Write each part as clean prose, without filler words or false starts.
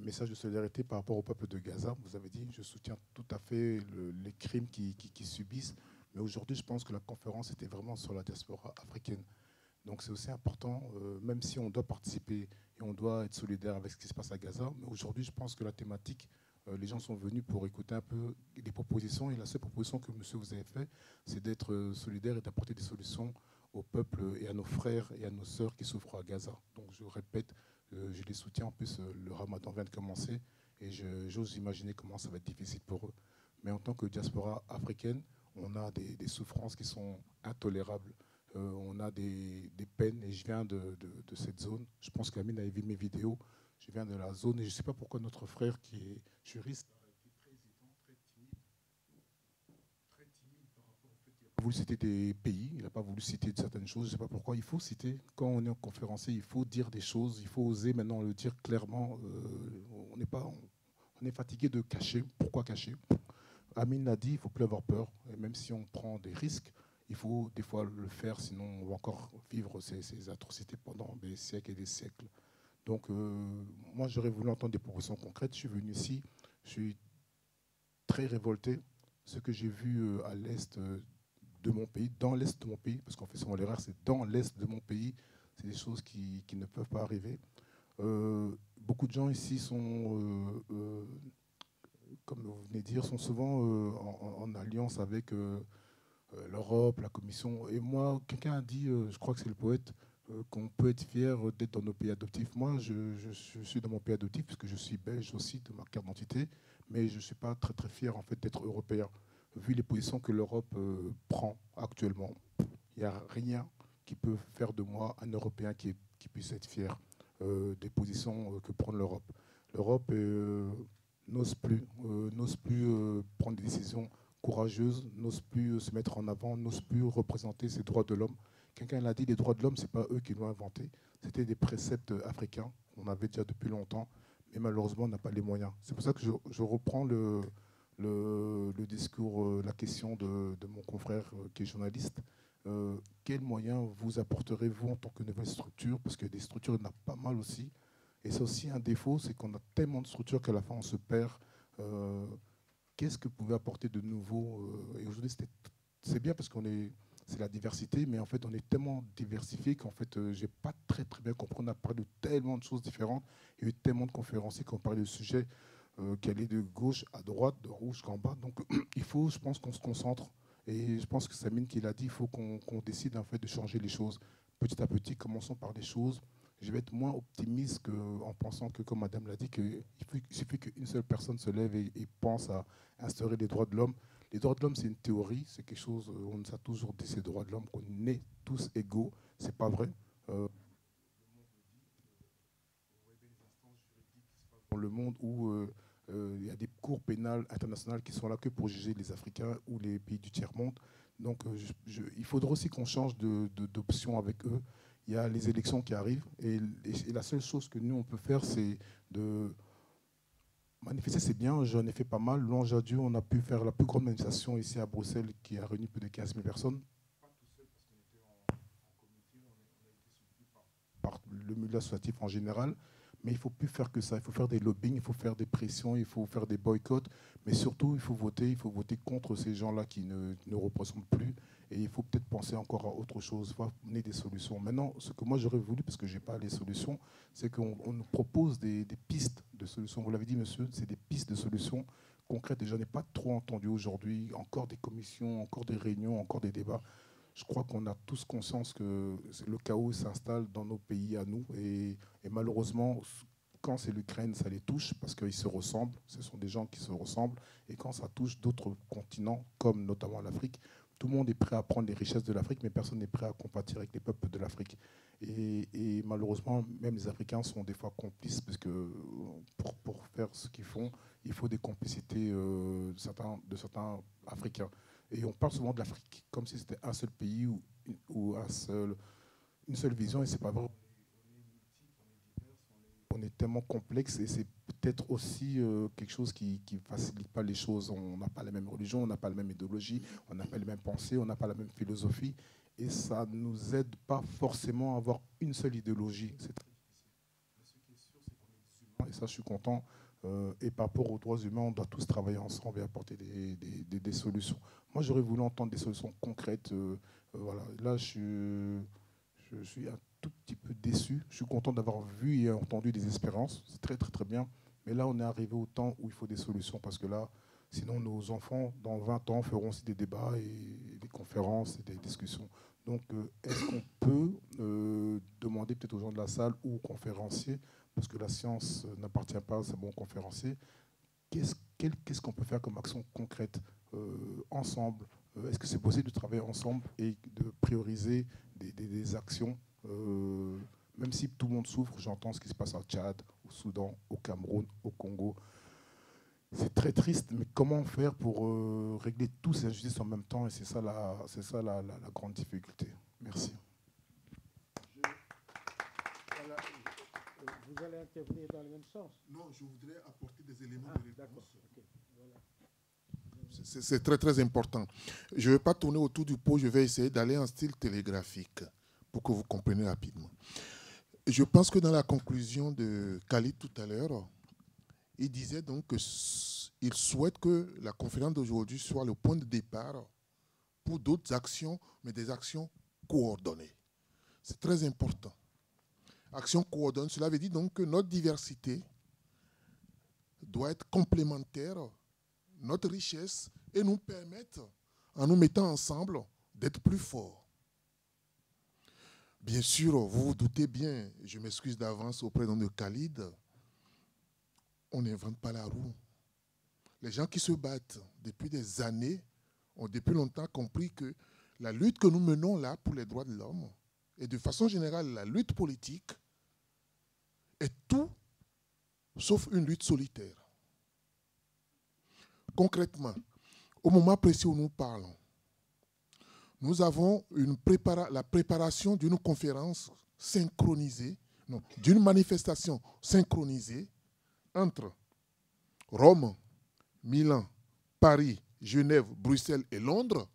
message de solidarité par rapport au peuple de Gaza. Vous avez dit, je soutiens tout à fait les crimes qu'ils subissent. Mais aujourd'hui, je pense que la conférence était vraiment sur la diaspora africaine. Donc c'est aussi important, même si on doit participer et on doit être solidaire avec ce qui se passe à Gaza. Mais aujourd'hui, je pense que la thématique, les gens sont venus pour écouter un peu les propositions. Et la seule proposition que monsieur vous avez faite, c'est d'être solidaire et d'apporter des solutions au peuple et à nos frères et à nos sœurs qui souffrent à Gaza. Donc je répète, je les soutiens. En plus, le ramadan vient de commencer et j'ose imaginer comment ça va être difficile pour eux. Mais en tant que diaspora africaine, on a des souffrances qui sont intolérables. On a des peines et je viens de cette zone. Je pense qu'Amine avait vu mes vidéos. Je viens de la zone et je ne sais pas pourquoi notre frère qui est juriste a été très hésitant, très timide par rapport au fait qu'il n'a pas voulu citer des pays, il n'a pas voulu citer certaines choses. Je ne sais pas pourquoi. Il faut citer. Quand on est en conférencier, il faut dire des choses. Il faut oser maintenant le dire clairement. On est fatigué de cacher. Pourquoi cacher? Amine l'a dit, il ne faut plus avoir peur. Et même si on prend des risques, il faut des fois le faire, sinon on va encore vivre ces atrocités pendant des siècles et des siècles. Donc moi, j'aurais voulu entendre des propositions concrètes. Je suis venu ici, je suis très révolté. Ce que j'ai vu à l'est de mon pays, dans l'est de mon pays, parce qu'on fait souvent l'erreur, c'est dans l'est de mon pays, c'est des choses qui ne peuvent pas arriver. Beaucoup de gens ici sont comme vous venez de dire, sont souvent en alliance avec l'Europe, la Commission. Et moi, quelqu'un a dit, je crois que c'est le poète, qu'on peut être fier d'être dans nos pays adoptifs. Moi, je suis dans mon pays adoptif parce que je suis belge aussi de ma carte d'identité, mais je ne suis pas très très fier en fait d'être européen. Vu les positions que l'Europe prend actuellement, il n'y a rien qui peut faire de moi un Européen qui puisse être fier des positions que prend l'Europe. L'Europe n'ose plus prendre des décisions courageuses, n'ose plus se mettre en avant, n'ose plus représenter ses droits de l'homme. Quelqu'un l'a dit, les droits de l'homme, ce n'est pas eux qui l'ont inventé. C'était des préceptes africains qu'on avait déjà depuis longtemps, mais malheureusement, on n'a pas les moyens. C'est pour ça que je reprends le discours, la question de mon confrère qui est journaliste. Quels moyens vous apporterez-vous en tant que nouvelle structure? Parce que des structures, il y en a pas mal aussi. Et c'est aussi un défaut, c'est qu'on a tellement de structures qu'à la fin, on se perd. Euh, Qu'est-ce que vous pouvez apporter de nouveau? Et aujourd'hui, c'est bien parce c'est la diversité, mais en fait, on est tellement diversifié qu'en fait, j'ai pas très très bien compris. On a parlé de tellement de choses différentes. Il y a eu tellement de conférenciers qui ont parlé de sujets qui allaient de gauche à droite, de rouge qu'en bas. Donc, il faut, je pense, qu'on se concentre. Et je pense que Samine qui l'a dit, il faut qu'on décide en fait de changer les choses petit à petit. Commençons par des choses. Je vais être moins optimiste en pensant que, comme Madame l'a dit, qu'il suffit qu'une seule personne se lève et pense à instaurer les droits de l'homme. Les droits de l'homme, c'est une théorie, c'est quelque chose, on nous a toujours dit, ces droits de l'homme, qu'on est tous égaux. C'est pas vrai. Euh, dans le monde où il y a des cours pénales internationales qui sont là que pour juger les Africains ou les pays du tiers-monde. Donc il faudra aussi qu'on change d'option avec eux. Il y a les élections qui arrivent et la seule chose que nous, on peut faire, c'est de manifester. C'est bien, j'en ai fait pas mal. Aujourd'hui, on a pu faire la plus grande manifestation ici à Bruxelles qui a réuni plus de 15 000 personnes. Pas tout seul parce qu'on était en comité, on a été soutenu par le milieu associatif en général. Mais il ne faut plus faire que ça. Il faut faire des lobbying, il faut faire des pressions, il faut faire des boycotts. Mais surtout, il faut voter contre ces gens-là qui ne représentent plus. Et il faut peut-être penser encore à autre chose, il faut amener des solutions. Maintenant, ce que moi j'aurais voulu, parce que je n'ai pas les solutions, c'est qu'on nous propose des pistes de solutions. Vous l'avez dit, monsieur, c'est des pistes de solutions concrètes. Et je n'en ai pas trop entendu aujourd'hui. Encore des commissions, encore des réunions, encore des débats. Je crois qu'on a tous conscience que le chaos s'installe dans nos pays à nous. Et malheureusement, quand c'est l'Ukraine, ça les touche parce qu'ils se ressemblent. Ce sont des gens qui se ressemblent. Et quand ça touche d'autres continents, comme notamment l'Afrique, tout le monde est prêt à prendre les richesses de l'Afrique, mais personne n'est prêt à compatir avec les peuples de l'Afrique. Et malheureusement, même les Africains sont des fois complices parce que pour faire ce qu'ils font, il faut des complicités de certains Africains. Et on parle souvent de l'Afrique comme si c'était un seul pays ou une seule vision, et c'est pas vrai. On est tellement complexe et c'est peut-être aussi quelque chose qui ne facilite pas les choses. On n'a pas la même religion, on n'a pas la même idéologie, on n'a pas les mêmes pensées, on n'a pas la même philosophie. Et ça ne nous aide pas forcément à avoir une seule idéologie. C'est très difficile. Mais ce qui est sûr, c'est qu'on est des humains et ça, je suis content. Et par rapport aux droits humains, on doit tous travailler ensemble et apporter des solutions. Moi, j'aurais voulu entendre des solutions concrètes. Voilà. Là, je suis un tout petit peu déçu. Je suis content d'avoir vu et entendu des espérances. C'est très, très, très bien. Mais là, on est arrivé au temps où il faut des solutions parce que là, sinon, nos enfants, dans 20 ans, feront aussi des débats et des conférences et des discussions. Donc, est-ce qu'on peut demander peut-être aux gens de la salle ou aux conférenciers, parce que la science n'appartient pas à ces bons conférenciers, qu'est-ce qu'on peut faire comme action concrète ensemble? Est-ce que c'est possible de travailler ensemble et de prioriser des actions même si tout le monde souffre, j'entends ce qui se passe au Tchad, au Soudan, au Cameroun, au Congo. C'est très triste, mais comment faire pour régler tous ces injustices en même temps? Et c'est ça la grande difficulté. Merci. Voilà, vous allez intervenir dans le même sens? Non, je voudrais apporter des éléments de réponse. Okay. Voilà. C'est très, très important. Je ne vais pas tourner autour du pot, je vais essayer d'aller en style télégraphique pour que vous compreniez rapidement. Je pense que dans la conclusion de Khalid tout à l'heure, il disait donc qu'il souhaite que la conférence d'aujourd'hui soit le point de départ pour d'autres actions, mais des actions coordonnées. C'est très important. Action coordonnée, cela veut dire donc que notre diversité doit être complémentaire, notre richesse, et nous permettre, en nous mettant ensemble, d'être plus forts. Bien sûr, vous vous doutez bien, je m'excuse d'avance auprès de Khalid, on n'invente pas la roue. Les gens qui se battent depuis des années ont depuis longtemps compris que la lutte que nous menons là pour les droits de l'homme, et de façon générale la lutte politique, est tout sauf une lutte solitaire. Concrètement, au moment précis où nous parlons, nous avons la préparation d'une conférence synchronisée, non, d'une manifestation synchronisée entre Rome, Milan, Paris, Genève, Bruxelles et Londres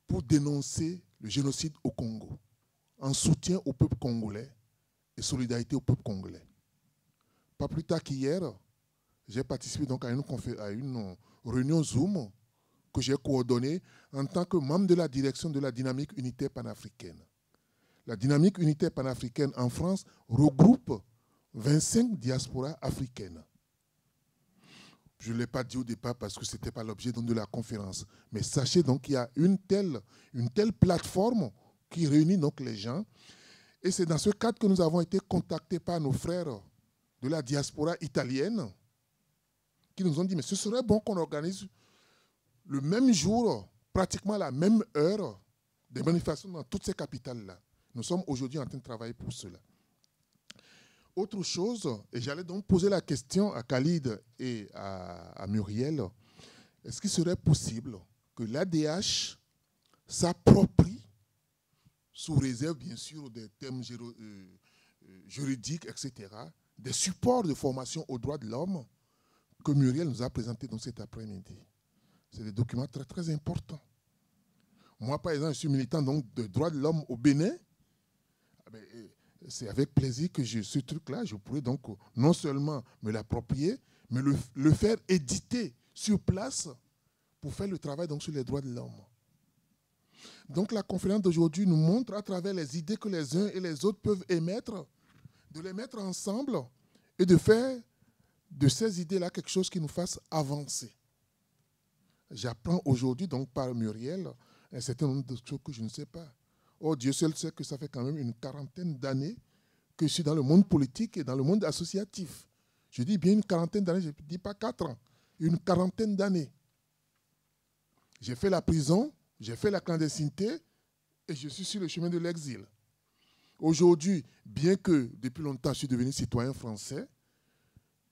pour dénoncer le génocide au Congo, en soutien au peuple congolais et solidarité au peuple congolais. Pas plus tard qu'hier, j'ai participé donc à une réunion Zoom que j'ai coordonnée en tant que membre de la direction de la dynamique unitaire panafricaine. La dynamique unitaire panafricaine en France regroupe 25 diasporas africaines. Je ne l'ai pas dit au départ parce que ce n'était pas l'objet de la conférence. Mais sachez donc qu'il y a une telle plateforme qui réunit donc les gens. Et c'est dans ce cadre que nous avons été contactés par nos frères de la diaspora italienne qui nous ont dit, mais ce serait bon qu'on organise le même jour, pratiquement à la même heure, des manifestations dans toutes ces capitales-là. Nous sommes aujourd'hui en train de travailler pour cela. Autre chose, et j'allais donc poser la question à Khalid et à Muriel, est-ce qu'il serait possible que l'ADH s'approprie, sous réserve bien sûr des thèmes juridiques, etc., des supports de formation aux droits de l'homme que Muriel nous a présentés dans cet après-midi? C'est des documents très, très importants. Moi, par exemple, je suis militant donc, de droits de l'homme au Bénin. C'est avec plaisir que ce truc-là, je pourrais donc non seulement me l'approprier, mais le faire éditer sur place pour faire le travail donc, sur les droits de l'homme. Donc la conférence d'aujourd'hui nous montre à travers les idées que les uns et les autres peuvent émettre, de les mettre ensemble et de faire de ces idées-là quelque chose qui nous fasse avancer. J'apprends aujourd'hui donc par Muriel un certain nombre de choses que je ne sais pas. Oh, Dieu seul sait que ça fait quand même une quarantaine d'années que je suis dans le monde politique et dans le monde associatif. Je dis bien une quarantaine d'années, je ne dis pas 4 ans. Une quarantaine d'années. J'ai fait la prison, j'ai fait la clandestinité et je suis sur le chemin de l'exil. Aujourd'hui, bien que depuis longtemps je suis devenu citoyen français,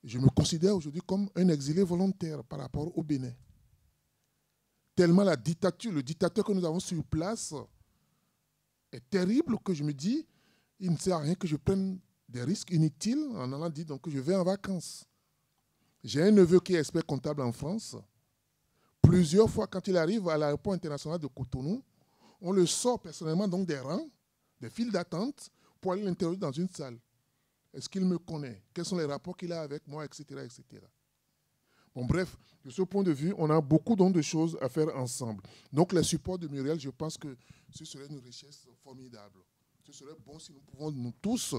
je me considère aujourd'hui comme un exilé volontaire par rapport au Bénin. Tellement la dictature, le dictateur que nous avons sur place est terrible que je me dis, il ne sert à rien que je prenne des risques inutiles en allant dire donc, que je vais en vacances. J'ai un neveu qui est expert comptable en France. Plusieurs fois, quand il arrive à l'aéroport international de Cotonou, on le sort personnellement donc des rangs, des files d'attente pour aller l'interroger dans une salle. Est-ce qu'il me connaît? Quels sont les rapports qu'il a avec moi, etc., etc. Bon, bref, de ce point de vue, on a beaucoup donc de choses à faire ensemble. Donc, les supports de Muriel, je pense que ce serait une richesse formidable. Ce serait bon si nous pouvons, nous tous,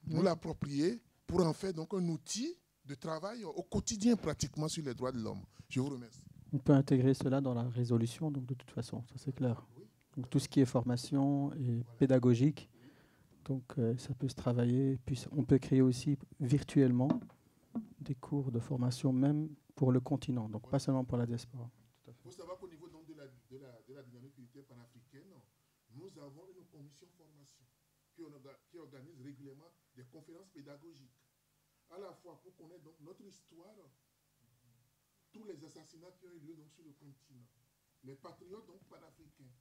nous l'approprier pour en faire donc un outil de travail au quotidien pratiquement sur les droits de l'homme. Je vous remercie. On peut intégrer cela dans la résolution, donc de toute façon, ça c'est clair. Donc tout ce qui est formation et pédagogique, donc ça peut se travailler. Puis on peut créer aussi virtuellement des cours de formation même pour le continent, donc pas seulement pour la diaspora. Il faut savoir qu'au niveau donc de la dynamique unitaire panafricaine, nous avons une commission formation qui organise régulièrement des conférences pédagogiques, à la fois pour connaître donc notre histoire, tous les assassinats qui ont eu lieu donc sur le continent, les patriotes donc panafricains.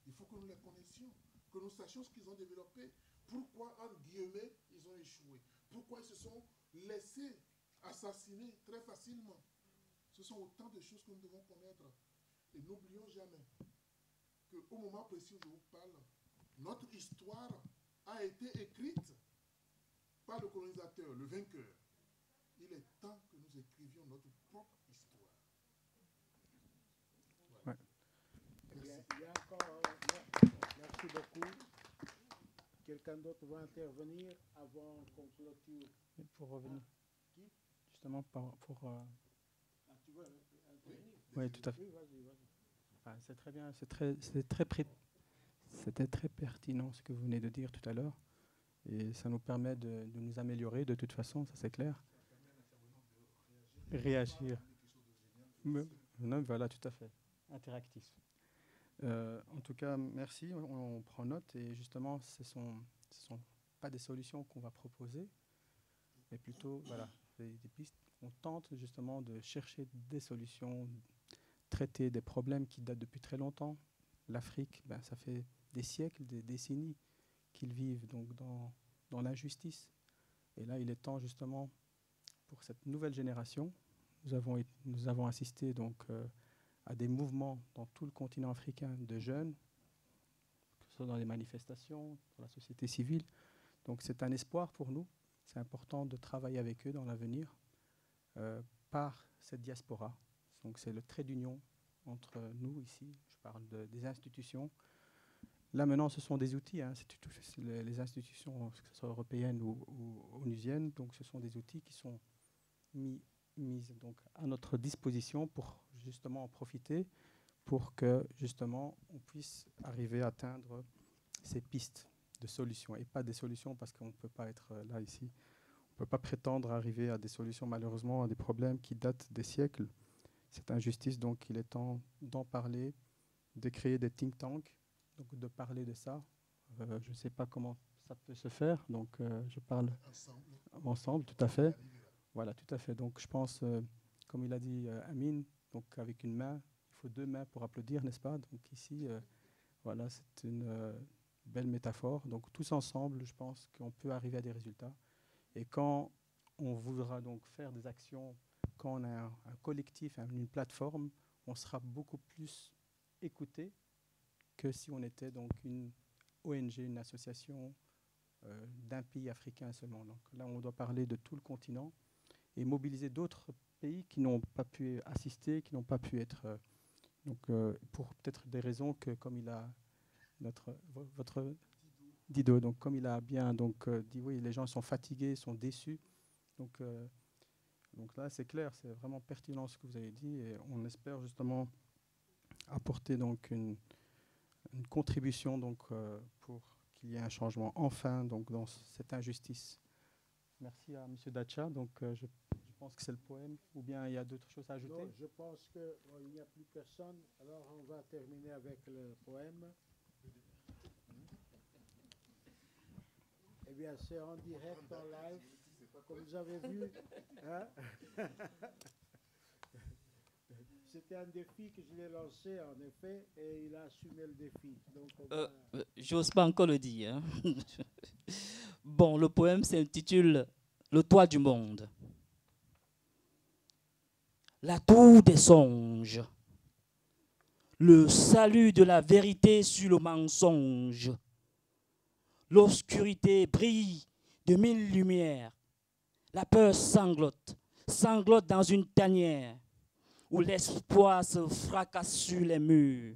Il faut que nous les connaissions, que nous sachions ce qu'ils ont développé, pourquoi, entre guillemets, ils ont échoué, pourquoi ils se sont laissés assassiner très facilement. Ce sont autant de choses que nous devons connaître. Et n'oublions jamais qu'au moment précis où je vous parle, notre histoire a été écrite par le colonisateur, le vainqueur. Il est temps que nous écrivions notre propre histoire. Ouais. Il y a encore, merci beaucoup. Quelqu'un d'autre va intervenir avant qu'on clôture? Pour revenir, Qui? justement, pour... Tu veux intervenir? Oui, tout à fait. Oui, vas-y. Ah, c'est très bien, c'était très pertinent ce que vous venez de dire tout à l'heure. Et ça nous permet de nous améliorer de toute façon, ça c'est clair. Réagir. Non, voilà, tout à fait. Interactif. En tout cas, merci. On prend note et justement, ce sont pas des solutions qu'on va proposer, mais plutôt voilà, des pistes. On tente justement de chercher des solutions, traiter des problèmes qui datent depuis très longtemps. L'Afrique, ça fait des siècles, des décennies qu'ils vivent donc dans l'injustice. Et là, il est temps justement pour cette nouvelle génération. Nous avons assisté donc à des mouvements dans tout le continent africain de jeunes, que ce soit dans les manifestations, dans la société civile. Donc c'est un espoir pour nous. C'est important de travailler avec eux dans l'avenir par cette diaspora. Donc c'est le trait d'union entre nous ici. Je parle des institutions. Là maintenant, ce sont des outils. Les institutions, que ce soit européennes ou onusiennes, donc ce sont des outils qui sont mises donc à notre disposition pour justement en profiter, pour que justement on puisse arriver à atteindre ces pistes de solutions et pas des solutions parce qu'on ne peut pas être là ici. On ne peut pas prétendre arriver à des solutions malheureusement à des problèmes qui datent des siècles. Cette injustice, donc il est temps d'en parler, de créer des think tanks, donc de parler de ça. Je ne sais pas comment ça peut se faire, donc je parle ensemble, tout à fait. Voilà, tout à fait. Donc je pense, comme il a dit Amin, donc avec une main, il faut deux mains pour applaudir, n'est-ce pas? Donc ici, voilà, c'est une belle métaphore. Donc tous ensemble, je pense qu'on peut arriver à des résultats. Et quand on voudra donc faire des actions, quand on a un collectif, une plateforme, on sera beaucoup plus écouté que si on était donc une ONG, une association d'un pays africain seulement. Donc là, on doit parler de tout le continent et mobiliser d'autres pays qui n'ont pas pu assister, qui n'ont pas pu être... pour peut-être des raisons que, comme il a... votre Dido, donc comme il a bien dit, oui, les gens sont fatigués, sont déçus. Donc là, c'est clair, c'est vraiment pertinent ce que vous avez dit et on espère justement apporter donc une contribution donc, pour qu'il y ait un changement enfin donc, dans cette injustice. Merci à M. Dacha. Donc, je pense que c'est le poème ou bien il y a d'autres choses à ajouter? Non, je pense qu'il n'y a plus personne. Alors, on va terminer avec le poème. Eh bien, c'est en direct, en live, comme vous avez vu. Hein? C'était un défi que je lui ai lancé, en effet, et il a assumé le défi. J'ose pas encore le dire. Hein. Bon, le poème s'intitule « Le toit du monde ». La tour des songes, le salut de la vérité sur le mensonge. L'obscurité brille de 1000 lumières. La peur sanglote, sanglote dans une tanière où l'espoir se fracasse sur les murs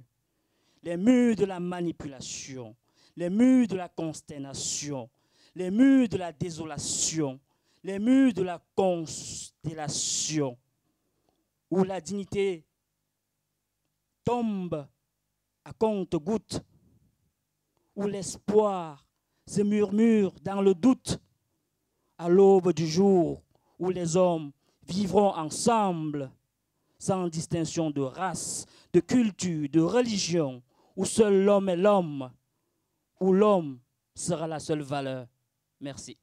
de la manipulation, les murs de la consternation, les murs de la désolation, les murs de la constellation, où la dignité tombe à compte-gouttes, où l'espoir se murmure dans le doute, à l'aube du jour où les hommes vivront ensemble, sans distinction de race, de culture, de religion, où seul l'homme est l'homme, où l'homme sera la seule valeur. Merci.